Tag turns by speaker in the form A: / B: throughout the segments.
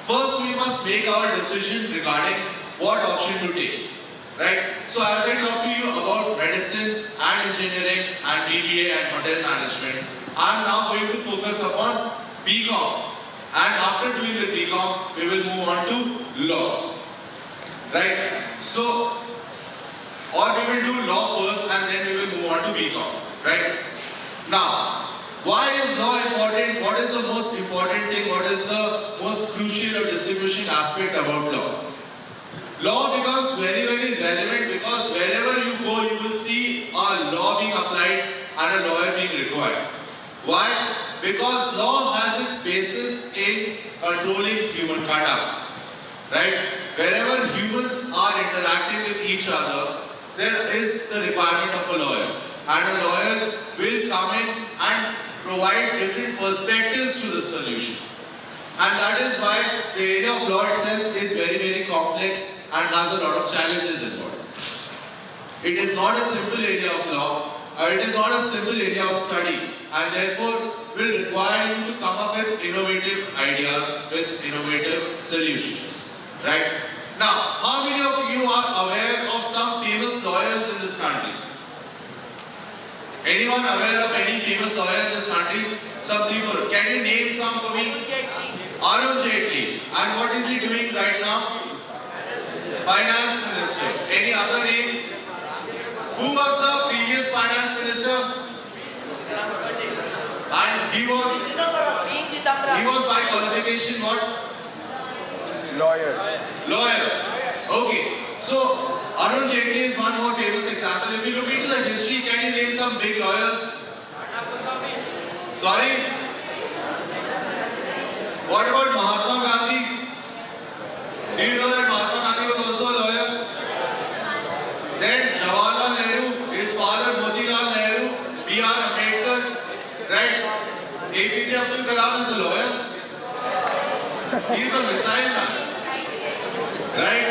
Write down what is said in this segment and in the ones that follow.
A: first we must make our decision regarding what option to take. Right? So as I talk to you about medicine and engineering and BBA and hotel management, I am now going to focus upon BCom. And after doing the BCom, we will move on to law. Right? So, or we will do law first and then we will move on to BCom. Right? Now, why is law important? What is the most important thing? What is the most crucial or distinguishing aspect about law? Law becomes very, very relevant because wherever you go, you will see a law being applied and a lawyer being required. Why? Because law has its basis in controlling human conduct. Right? Wherever humans are interacting with each other, there is the requirement of a lawyer. And a lawyer will come in and provide different perspectives to the solution. And that is why the area of law itself is very, very complex and has a lot of challenges involved. It is not a simple area of law, or it is not a simple area of study, and therefore will require you to come up with innovative ideas, with innovative solutions. Right? Now, how many of you are aware of some famous lawyers in this country? Anyone aware of any famous lawyer in this country? Some 3, 4. Can you name some for me? Arun Jaitley. And what is he doing right now? Finance Minister. Any other names? Who was the previous Finance Minister? And he was by qualification what?
B: Lawyer.
A: Okay. So Arun Jaitley is one more famous example. If you look into the history, can you name some big lawyers? Sorry? What about Mahatma Gandhi? Do you know that Mahatma Gandhi was also a lawyer? Then Jawaharlal Nehru, his father Motilal Nehru, B.R. Ambedkar, right? APJ Abdul Kalam is a lawyer. He is a missile man. Right?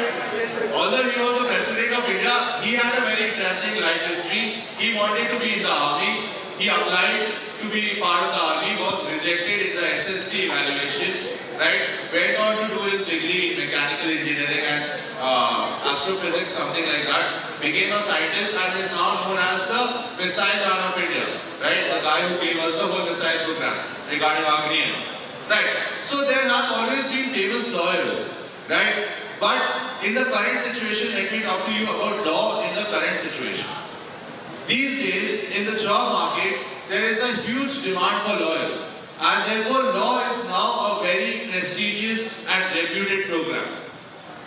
A: Although he was the president of India, he had a very interesting life history. He wanted to be in the army. He applied to be part of the army, was rejected in the SSD evaluation, right? Went on to do his degree in mechanical engineering and astrophysics, something like that. Became a scientist and is now known as the missile man of India, right? The guy who gave us the whole missile program regarding Agni. Right? So there have always been famous lawyers, right? But in the current situation, let me talk to you about law in the current situation. These days, in the job market, there is a huge demand for lawyers. And therefore, law is now a very prestigious and reputed program.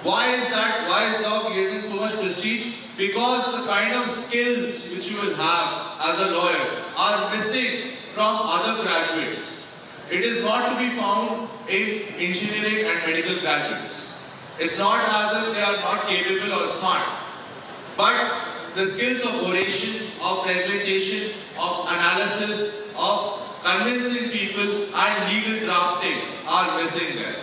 A: Why is that? Why is law getting so much prestige? Because the kind of skills which you will have as a lawyer are missing from other graduates. It is not to be found in engineering and medical graduates. It's not as if they are not capable or smart. But the skills of oration, of presentation, of analysis, of convincing people and legal drafting are missing there.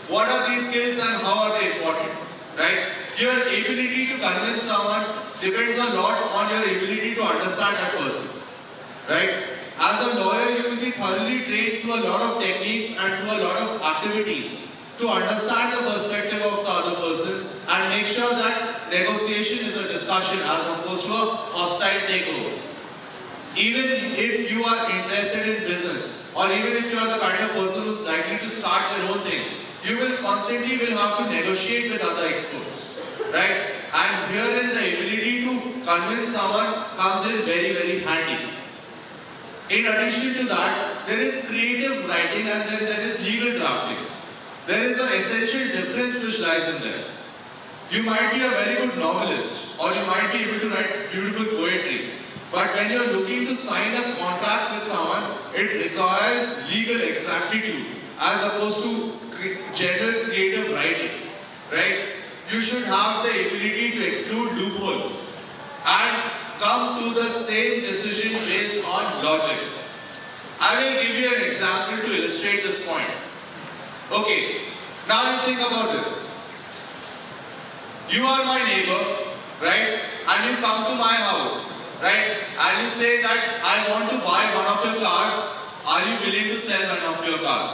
A: What are these skills and how are they important? Right? Your ability to convince someone depends a lot on your ability to understand that person. Right? As a lawyer, you will be thoroughly trained through a lot of techniques and through a lot of activities to understand the perspective of the other person and make sure that negotiation is a discussion as opposed to a hostile takeover. Even if you are interested in business or even if you are the kind of person who is likely to start their own thing, you will constantly have to negotiate with other experts. Right? And herein the ability to convince someone comes in very, very handy. In addition to that, there is creative writing and then there is legal drafting. There is an essential difference which lies in there. You might be a very good novelist or you might be able to write beautiful poetry. But when you are looking to sign a contract with someone, it requires legal exactitude as opposed to general creative writing. Right? You should have the ability to exclude loopholes and come to the same decision based on logic. I will give you an example to illustrate this point. Okay, now you think about this. You are my neighbor, right? And you come to my house, right? And you say that I want to buy one of your cars. Are you willing to sell one of your cars?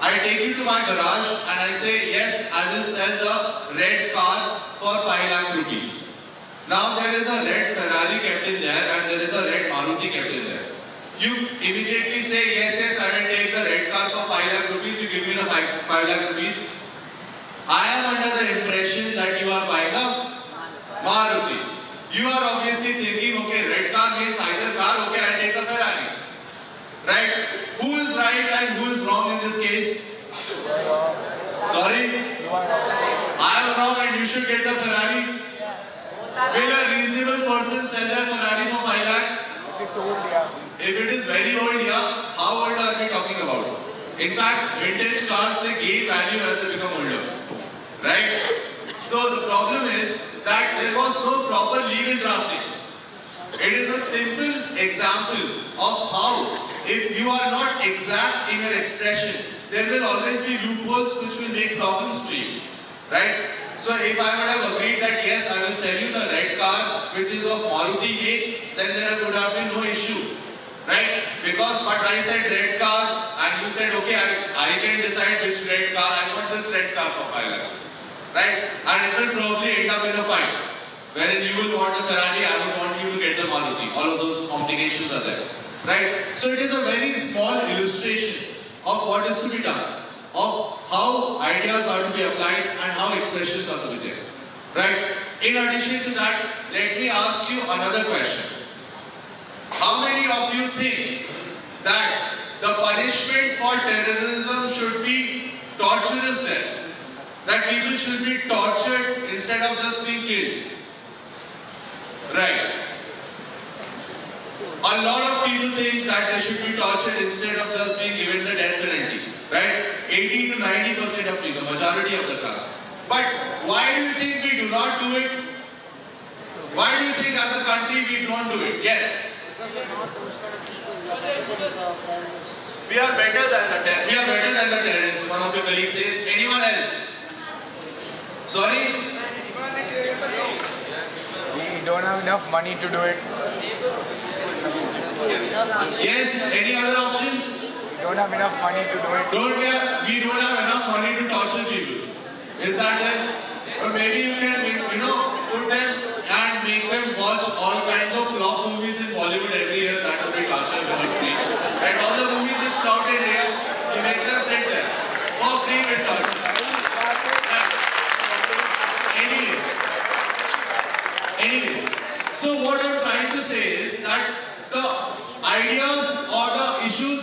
A: I take you to my garage and I say, yes, I will sell the red car for 5 lakh rupees. Now there is a red Ferrari kept in there and there is a red Maruti kept in there. You immediately say, yes, I will take the red car for 5 lakh rupees, you give me the 5 lakh rupees. I am under the impression that you are buying a Maruti. You are obviously thinking, okay, red car means either car, okay, I'll take a Ferrari. Right? Who is right and who is wrong in this case? Sorry? I am wrong and you should get the Ferrari. Will a reasonable person sell their Ferrari for 5 lakhs?
B: If it's old, yeah.
A: If it is very old, yeah, how old are we talking about? In fact, vintage cars, they gain value as they become older. Right? So the problem is that there was no proper legal drafting. It is a simple example of how, if you are not exact in your expression, there will always be loopholes which will make problems to you. Right? So if I would have agreed that yes, I will sell you the red car which is of Maruti make, then there would have been no issue. Right? Because but I said red car and you said okay, I can decide which red car, I want this red car for 5 lakh. Right? And it will probably end up in a fight. Wherein you will want the Ferrari, I would want you to get the Maruti. All of those complications are there. Right? So it is a very small illustration of what is to be done, of how ideas are to be applied and how expressions are to be there. Right? In addition to that, let me ask you another question. How many of you think that the punishment for terrorism should be torturous death? That people should be tortured instead of just being killed? Right. A lot of people think that they should be tortured instead of just being given the death penalty. Right? 80 to 90% of people, majority of the class. But why do you think we do not do it? Why do you think as a country we don't do it? Yes. We are better than the terrorists, one of your colleagues says. Anyone else? Sorry?
B: We don't have enough money to do it.
A: Yes. Any other options?
B: We don't have enough money to do it.
A: We don't have enough money to torture people. Is that it? Or maybe you can, put them and make them watch all kinds of flop movies in Bollywood every year. That would be torture very free. And all the movies is touted here. You make them sit there for free with torture. Anyways, so what I'm trying to say is that the ideas or the issues